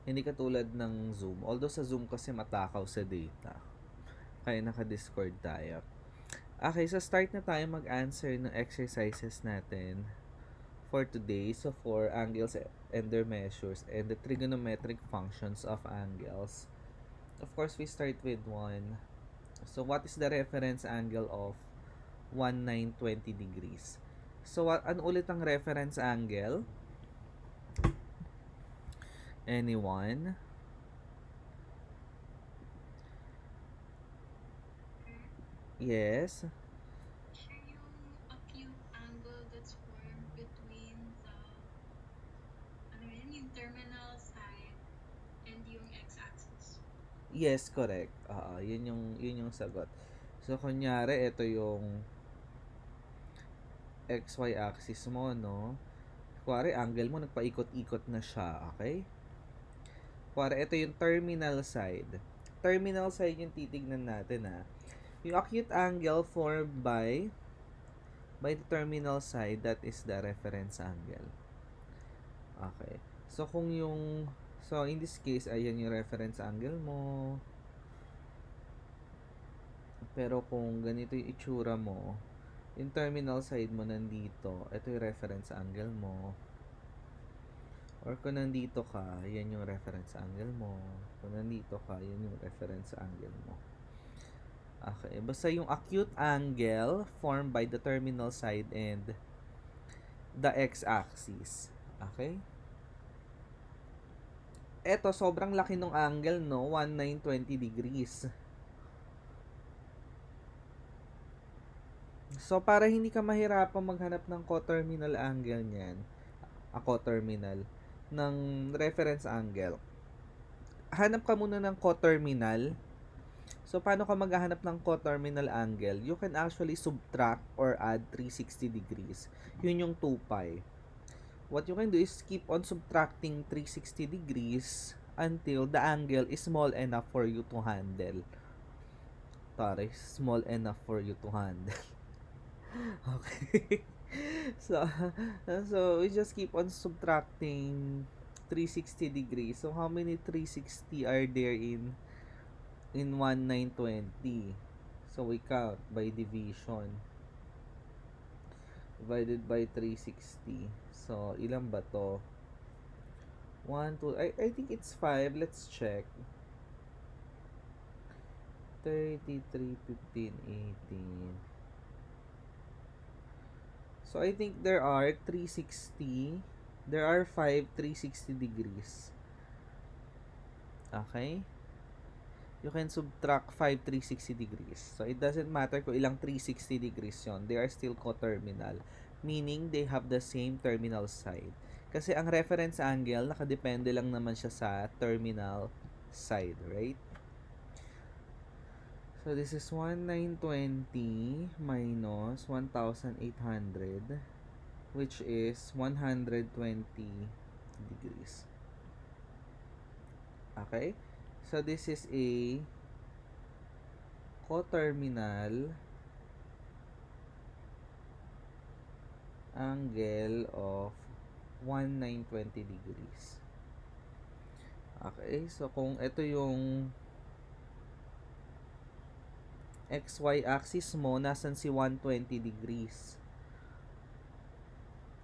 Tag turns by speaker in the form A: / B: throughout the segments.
A: Hindi katulad ng Zoom. Although sa Zoom kasi matakaw sa data. Kaya naka-Discord tayo. Okay, so start na tayo mag-answer ng exercises natin for today. So, for angles and their measures and the trigonometric functions of angles. Of course, we start with 1. So, what is the reference angle of 1920 degrees? So, ano ulit ang reference angle? Anyone? Yes.
B: Siya yung acute angle that's formed between the, yung terminal side and yung x-axis.
A: Yes, correct. Yun yung sagot. So, kunyari, ito yung XY axis mo, no? Kuwari, angle mo, nagpaikot-ikot na siya, okay? Kuwari, ito yung terminal side. Terminal side yung titignan natin, ha? Yung acute angle formed by the terminal side, that is the reference angle. Okay. So, so, in this case, ayan yung reference angle mo. Pero kung ganito yung itsura mo, yung terminal side mo nandito, ito yung reference angle mo. Or kung nandito ka, yan yung reference angle mo. Kung nandito ka, yan yung reference angle mo. Okay, basta yung acute angle formed by the terminal side and the x-axis. Okay? Eto, sobrang laki ng angle, no? 1920 degrees. So, para hindi ka mahirapang maghanap ng coterminal angle niyan, coterminal, ng reference angle, hanap ka muna ng coterminal. So, paano ka maghahanap ng coterminal angle? You can actually subtract or add 360 degrees. Yun yung 2 pi. What you can do is keep on subtracting 360 degrees until the angle is small enough for you to handle. Sorry, small enough for you to handle. Okay. so, so we just keep on subtracting 360 degrees. So, how many 360 are there in 1920? So, we count by division. Divided by 360. So, ilan ba to? 1, 2, I think it's 5. Let's check. 33, 15, 18. So, I think there are 360. There are 5 360 degrees. Okay? You can subtract 5 360 degrees. So, it doesn't matter kung ilang 360 degrees yon. They are still coterminal. Meaning, they have the same terminal side. Kasi ang reference angle, nakadepende lang naman siya sa terminal side, right? So, this is 1920 minus 1,800, which is 120 degrees. Okay? So, this is a coterminal angle of 1920 degrees. Okay? So, kung ito yung XY axis mo, nasan si 120 degrees?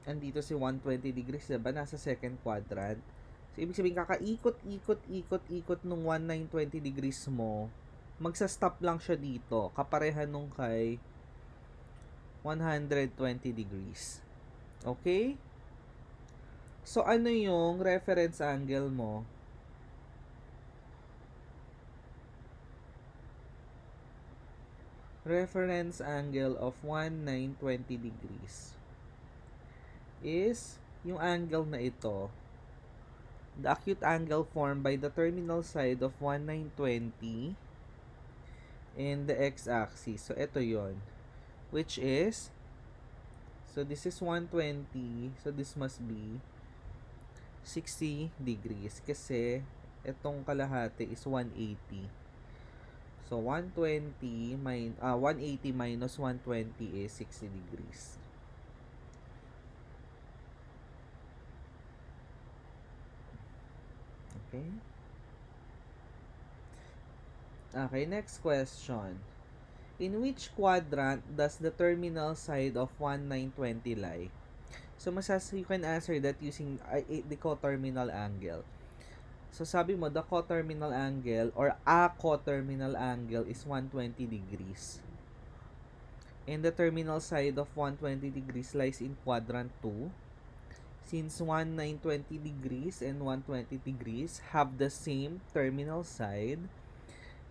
A: Andito si 120 degrees, diba? Nasa second quadrant. So, ibig sabihin, kakaikot-ikot-ikot-ikot nung 1920 degrees mo, magsa-stop lang siya dito, kaparehan nung kay 120 degrees. Okay? So, ano yung reference angle mo? Reference angle of 1920 degrees is yung angle na ito. The acute angle formed by the terminal side of 1920 and the x-axis. So, ito yon, which is, so this is 120, so this must be 60 degrees kasi itong kalahati is 180. So, 180 minus 120 is 60 degrees. Okay? Okay, next question. In which quadrant does the terminal side of 1920 lie? So, you can answer that using the coterminal angle. So, sabi mo, the coterminal angle or a coterminal angle is 120 degrees. And the terminal side of 120 degrees lies in quadrant 2. Since 1920 degrees and 120 degrees have the same terminal side,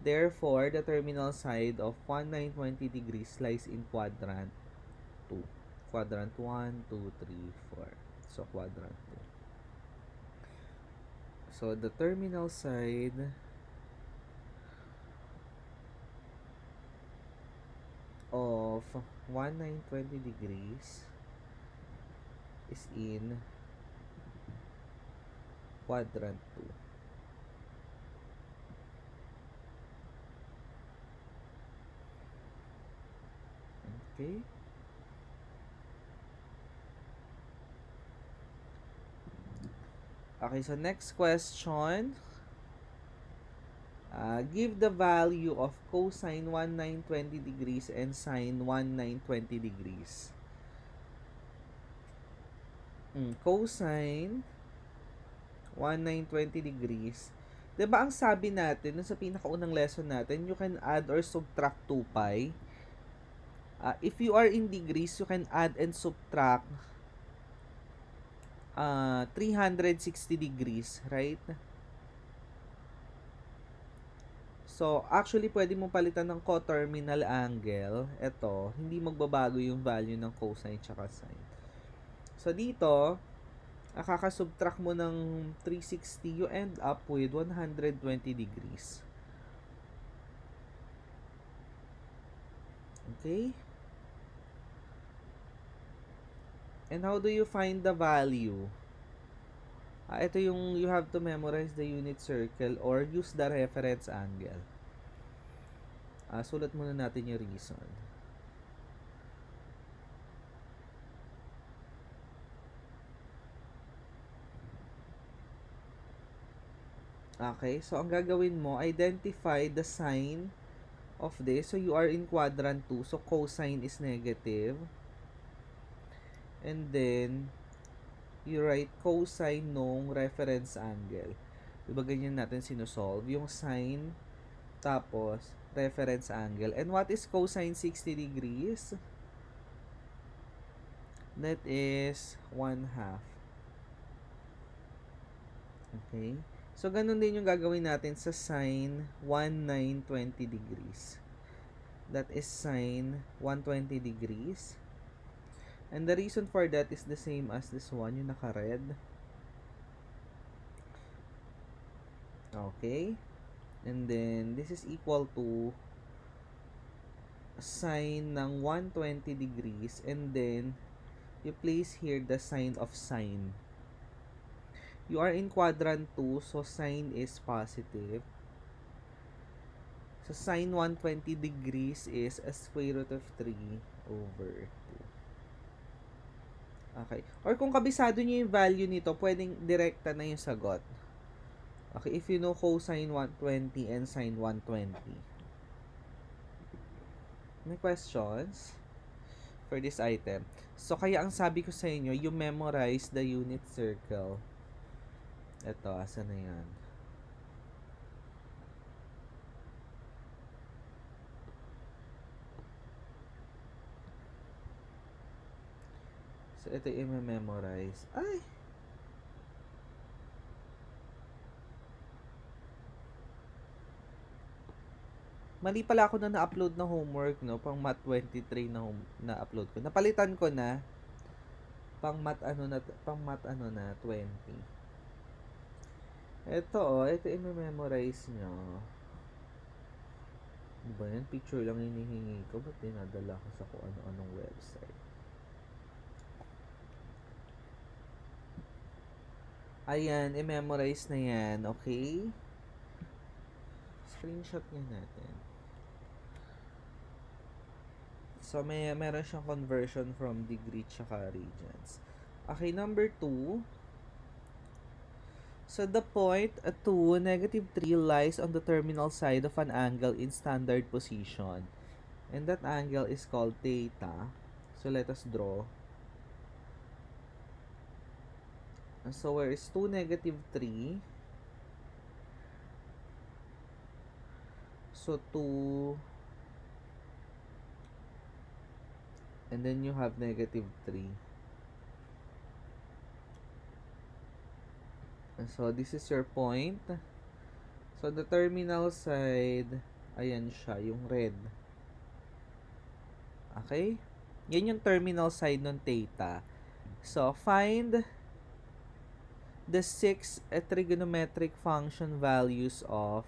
A: therefore, the terminal side of 1920 degrees lies in quadrant 2. Quadrant 1, 2, 3, 4. So, quadrant 2. So, the terminal side of 1920 degrees is in quadrant 2. Okay? Okay, so next question. Give the value of cosine 1920 degrees and sine 1920 degrees. Cosine 1920 degrees. 'Di ba ang sabi natin dun sa pinakaunang lesson natin, you can add or subtract 2 pi. If you are in degrees, you can add and subtract 360 degrees, right? So, actually, pwede mo palitan ng coterminal angle. Ito, hindi magbabago yung value ng cosine tsaka sine. So, dito, kakasubtract mo ng 360, you end up with 120 degrees. Okay? And how do you find the value? Ito yung you have to memorize the unit circle or use the reference angle. Sulat muna natin yung reason. Okay, so ang gagawin mo, identify the sign of this. So you are in quadrant 2, so cosine is negative. And then, you write cosine nung reference angle. Diba ganyan natin sinusolve? Yung sine, tapos reference angle. And what is cosine 60 degrees? That is 1/2. Okay? So, ganun din yung gagawin natin sa sine 1920 degrees. That is sine 120 degrees. And the reason for that is the same as this one, yung naka-red. Okay? And then, this is equal to sine ng 120 degrees. And then, you place here the sign of sine. You are in quadrant 2, so sine is positive. So, sine 120 degrees is a square root of 3 over 2. Okay. Or kung kabisado nyo yung value nito, pwedeng direkta na yung sagot. Okay, if you know cosine 120 and sine 120. May questions for this item? So, kaya ang sabi ko sa inyo, you memorize the unit circle. Ito, asa na yan? So, ito yung memorize. Ay! Mali pala ako na na-upload na homework, no? Pang Math 23 na-upload ko. Napalitan ko na. Pang Math ano na 20. Ito yung memorize nyo. Diba yan? Picture lang hinihingi ko. Ba't dinadala ko sa kung ano-anong website? Ayan, i-memorize na yan, okay? Screenshot nga natin. So, meron siyang conversion from degree tsaka radians. Okay, number 2. So the point 2, -3 lies on the terminal side of an angle in standard position. And that angle is called theta. So let us draw. So where is 2, -3? So 2, and then you have -3. And so this is your point. So the terminal side, ayan siya, yung red. Okay? Yan yung terminal side ng theta. So find the 6 trigonometric function values of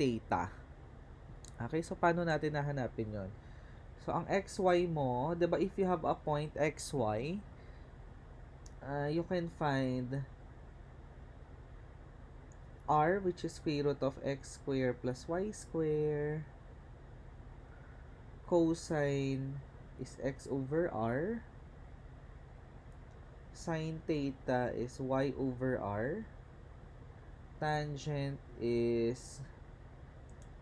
A: theta. Okay, so paano natin nahanapin yon? So ang xy mo, 'di ba, if you have a point xy, you can find r, which is square root of x square plus y square. Cosine is x over r. Sine theta is y over r. Tangent is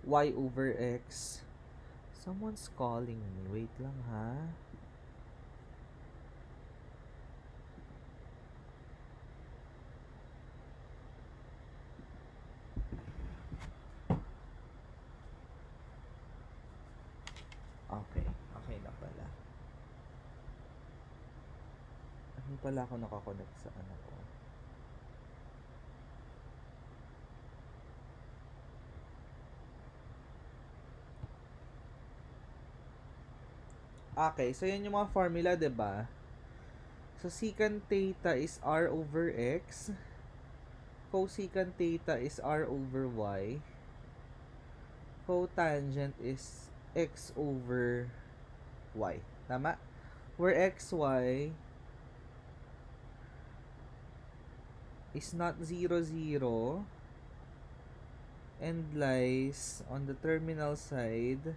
A: y over x. Someone's calling me. Wait lang ha. Okay. Okay na pala. Hindi pala ako nakakonect sa ano ko. Okay, so yan yung mga formula, 'di ba? So secant theta is r over x. Cosecant theta is r over y. Cotangent is x over y. Tama? Where xy is not 0, 0 and lies on the terminal side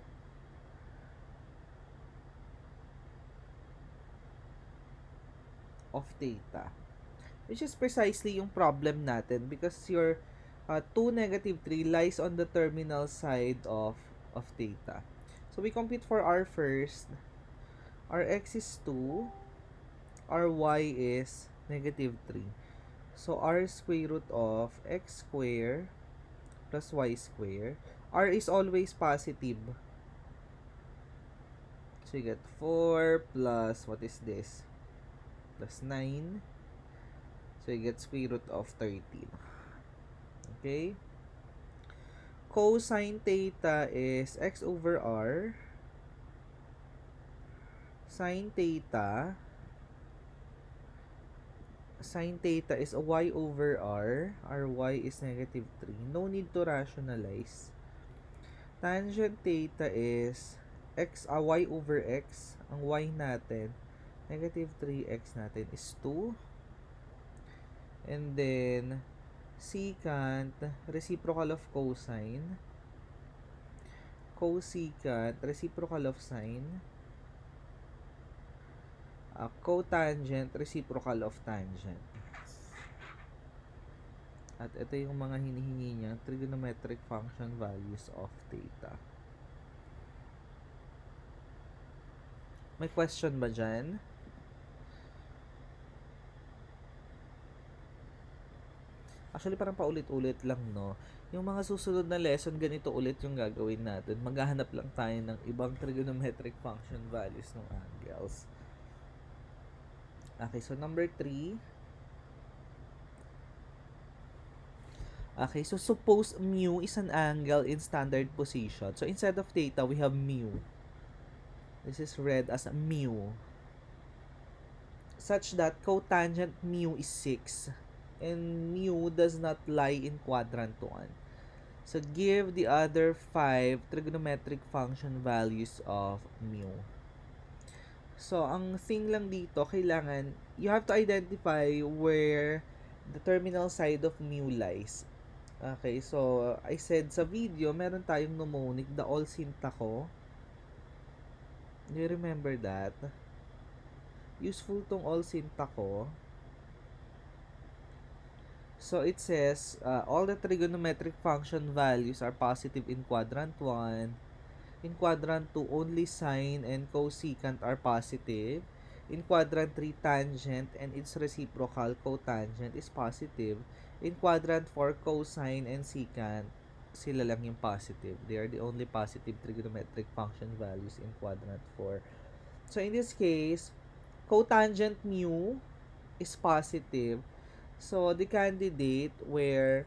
A: of theta, which is precisely yung problem natin because your 2, -3 lies on the terminal side of theta. So we compute for r first. Our x is 2, our y is -3. So r square root of x square plus y square. R is always positive. So you get 4 plus, what is this? Plus 9. So you get square root of 13. Okay? Cosine theta is x over r. Sine theta is a y over r. Our y is -3. No need to rationalize. Tangent theta is y over x. Ang y natin, -3x natin is 2. And then, secant, reciprocal of cosine. Cosecant, reciprocal of sine. Cotangent, reciprocal of tangent. At ito yung mga hinihingi niya, trigonometric function values of theta. May question ba dyan? Actually, parang paulit-ulit lang, no? Yung mga susunod na lesson, ganito ulit yung gagawin natin. Maghahanap lang tayo ng ibang trigonometric function values ng angles. Okay, so number 3. Okay, so suppose mu is an angle in standard position. So instead of theta, we have mu. This is read as mu. Such that cotangent mu is 6. And mu does not lie in quadrant 1. So give the other 5 trigonometric function values of mu. So, ang thing lang dito, kailangan, you have to identify where the terminal side of mu lies. Okay, so, I said sa video, meron tayong mnemonic, the all syntacco. Do you remember that? Useful tong all syntacco. So it says, all the trigonometric function values are positive in quadrant 1. In quadrant 2, only sine and cosecant are positive. In quadrant 3, tangent and its reciprocal cotangent is positive. In quadrant 4, cosine and secant, sila lang yung positive. They are the only positive trigonometric function values in quadrant 4. So in this case, cotangent mu is positive. So the candidate where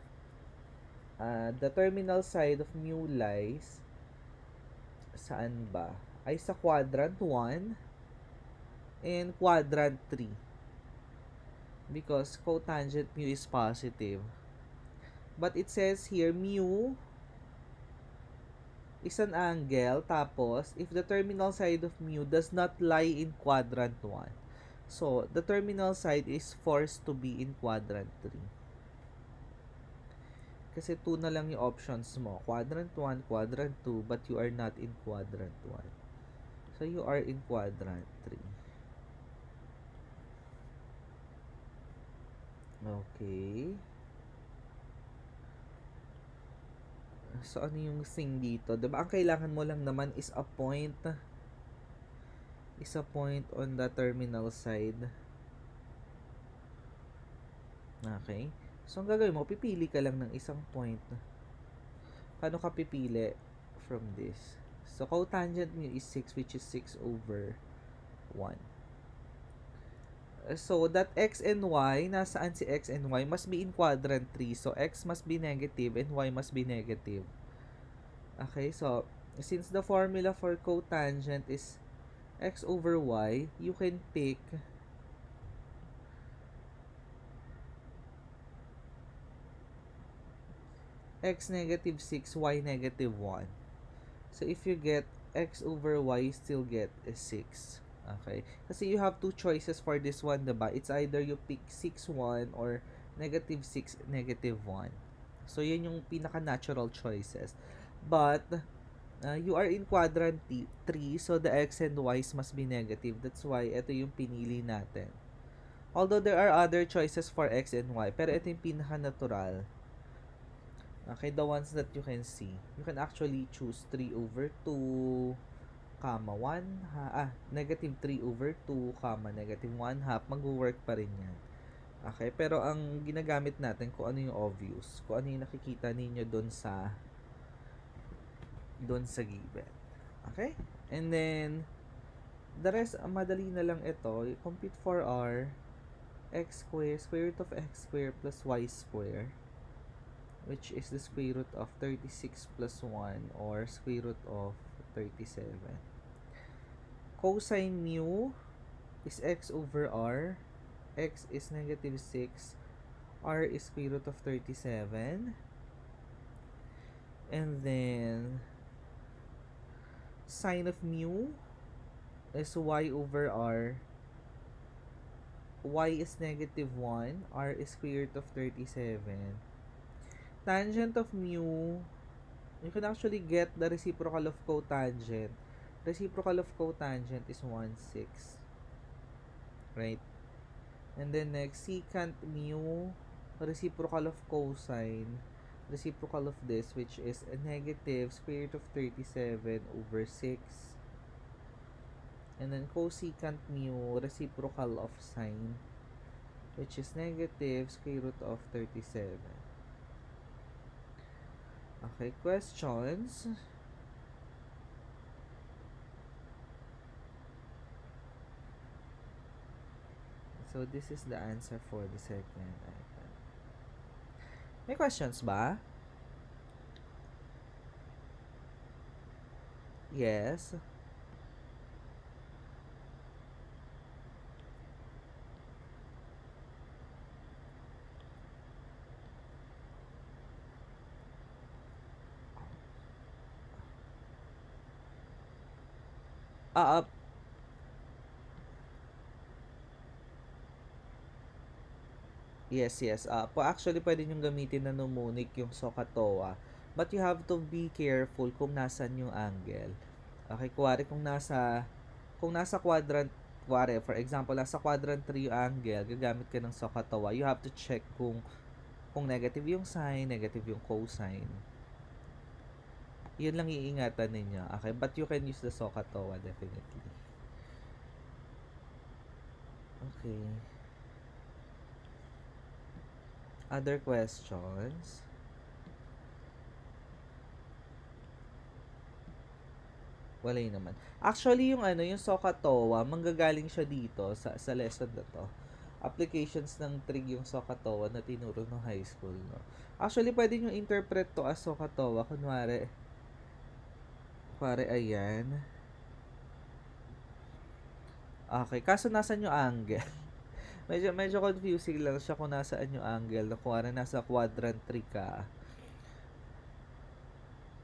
A: the terminal side of mu lies, saan ba? Ay sa quadrant 1 and quadrant 3. Because cotangent mu is positive. But it says here, mu is an angle. Tapos, if the terminal side of mu does not lie in quadrant 1, so the terminal side is forced to be in quadrant 3. Kasi 2 na lang yung options mo. Quadrant 1, quadrant 2, but you are not in quadrant 1. So, you are in quadrant 3. Okay. So, ano yung thing dito? Diba, ang kailangan mo lang naman is a point on the terminal side. Okay? So, ang gagawin mo, pipili ka lang ng isang point. Paano ka pipili from this? So, cotangent mu is 6, which is 6 over 1. So, that x and y, nasaan si x and y, must be in quadrant 3. So, x must be negative and y must be negative. Okay, so, since the formula for cotangent is x over y, you can pick x negative 6, y negative 1. So, if you get x over y, you still get 6. Okay? Kasi you have two choices for this one, diba? It's either you pick 6, 1 or negative 6, negative 1. So, yun yung pinaka-natural choices. But, you are in quadrant 3, so the x and y's must be negative. That's why, ito yung pinili natin. Although, there are other choices for x and y, pero ito yung pinaka-natural. Okay, the ones that you can see. You can actually choose 3 over 2, comma 1, negative 3 over 2, comma negative 1 half, mag-work pa rin yan. Okay, pero ang ginagamit natin kung ano yung obvious, kung ano yung nakikita ninyo doon sa given. Okay? And then, the rest, madali na lang ito. Compute for r, x square, square root of x square plus y square, which is the square root of 36 plus 1 or square root of 37. Cosine mu is x over r. X is negative 6. R is square root of 37. And then, sine of mu is y over r. Y is negative 1. R is square root of 37. Tangent of mu, you can actually get the reciprocal of cotangent. Reciprocal of cotangent is 1/6. Right? And then next, secant mu, reciprocal of cosine. Reciprocal of this, which is a negative square root of 37 over 6. And then cosecant mu, reciprocal of sine, which is negative square root of 37. Okay, questions? So, this is the answer for the second item. May questions ba? Yes. Ah, yes. Actually, pwede nyo gamitin na mnemonic yung SOHCAHTOA. But you have to be careful kung nasan yung angle. Okay, kuwari kung nasa quadrant, for example, nasa quadrant 3 yung angle, gagamit ka ng SOHCAHTOA. You have to check kung Kung negative yung sine, negative yung cosine. Yun lang iingatan ninyo. Okay, but you can use the SOHCAHTOA definitely. Okay. Other questions? Wala yun naman. Actually, yung yung SOHCAHTOA, manggagaling siya dito sa lesson na to. Applications ng trig yung SOHCAHTOA na tinuro ng high school, no? Actually, pwede nyo interpret to as SOHCAHTOA. Kunwari, ayan. Okay, kaso nasan yung angle? medyo confusing lang siya kung nasaan yung angle. Kunwari, nasa quadrant 3 ka.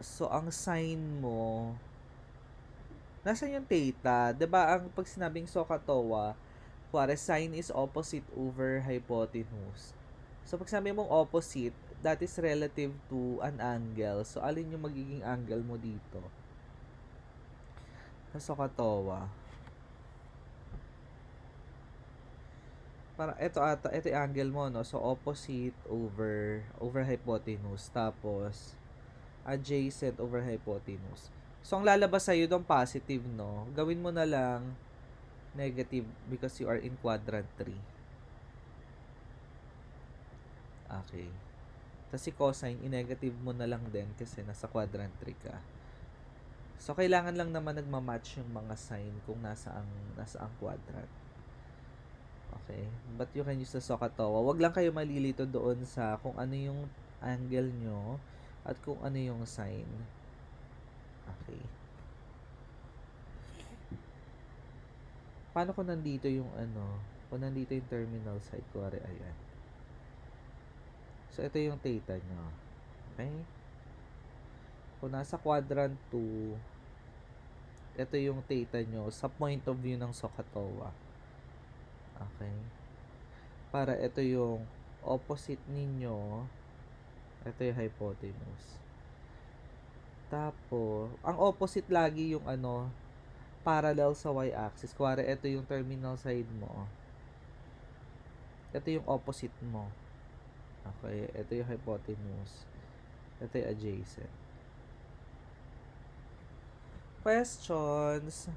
A: So, ang sine mo, nasaan yung theta? Diba, ang pag sinabing SOHCAHTOA, kuwari, sine is opposite over hypotenuse. So, pag sabi mong opposite, that is relative to an angle. So, alin yung magiging angle mo dito? Sa SOHCAHTOA. Para ito yung angle mo, no? So, opposite over hypotenuse. Tapos, adjacent over hypotenuse. So, ang lalabas sa'yo doon positive, no? Gawin mo na lang negative because you are in quadrant 3. Okay. Tapos si cosine, i-negative mo na lang din kasi nasa quadrant 3 ka. So, kailangan lang naman nagmamatch yung mga sign kung nasa ang quadrant. Okay. But you can use the SOHCAHTOA. Wag lang kayo malilito doon sa kung ano yung angle nyo at kung ano yung sign. Okay. Paano kung nandito yung kung nandito yung terminal side, kuwari, ayan. So, ito yung theta nyo. Okay? Kung nasa quadrant 2, ito yung theta nyo sa point of view ng SOHCAHTOA. Okay? Para ito yung opposite ninyo, ito yung hypotenuse. Tapos, ang opposite lagi yung parallel sa y-axis. Kuwari, ito yung terminal side mo. Ito yung opposite mo. Okay? Ito yung hypotenuse. Ito yung adjacent. Questions?